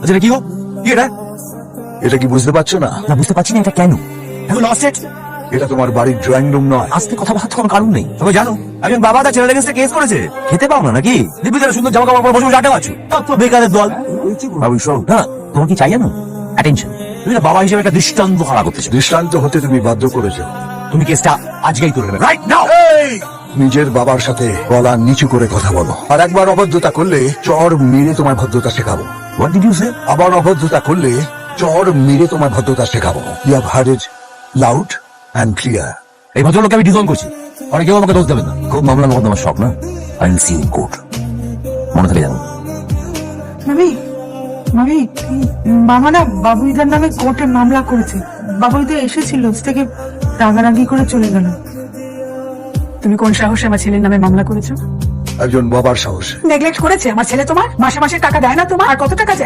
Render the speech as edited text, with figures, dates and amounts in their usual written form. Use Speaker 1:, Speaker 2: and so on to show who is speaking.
Speaker 1: আচ্ছা কি হোক কি এটা?
Speaker 2: এটা কি বুঝতে পারছো না?
Speaker 1: না বুঝতে পারছি না এটা কেন। এখন লস্ট ইট।
Speaker 2: এটা তোমার বাড়ির ড্রয়িং রুম নয়।
Speaker 1: আজকে কথা বলার কোনো কারণ নেই। তবে জানো একজন বাবা তার ছেলের এগেন্সটে কেস করেছে। খেতে পাও না নাকি? দিব্যি তারা সুন্দর জামা কাপড় পরে বসে বসে আড্ডা মারছো। তো বেকারের দল।
Speaker 2: বাবু শোন,
Speaker 1: না তোমার কি চাই জানো? অ্যাটেনশন। তুমি না বাবা হিসেবে একটা দৃষ্টান্ত খারাপ করতেছো।
Speaker 2: দৃষ্টান্ত হতে তুমি বাধ্য করেছো।
Speaker 1: তুমি কেসটা আজকেই করে নেবে রাইট নাও।
Speaker 2: নিজের বাবার সাথে গলা নিচু করে কথা বলো। আর একবার অভদ্রতা করলে চর মেরে তোমার ভদ্রতা শেখাবো।
Speaker 1: What did you say?
Speaker 2: আবার অভদ্রতা করলে চর মেরে তোমার ভদ্রতা শেখাবো। You have heard it loud and clear.
Speaker 1: এই ভদ্রলোককে আমি ডিজোন করছি। পরে কেউ আমাকে দোষ দেবেন না। খুব মামলা মোকদ্দমার শখ না? I will see in court. মনে থাকে জানো।
Speaker 3: মামি মামি মামা না বাবুইদার নামে কোর্টে মামলা করেছে। বাবুইদা এসেছিল থেকে রাগারাগি করে চলে গেল।
Speaker 4: তুমি কোন সাহসে আমার ছেলের নামে মামলা করেছো?
Speaker 2: একজন বাবার সাহস।
Speaker 4: নেগলেক্ট করেছে আমার ছেলে তোমার? মাসে মাসে টাকা দেয় না তোমার? আর কত টাকা চাই?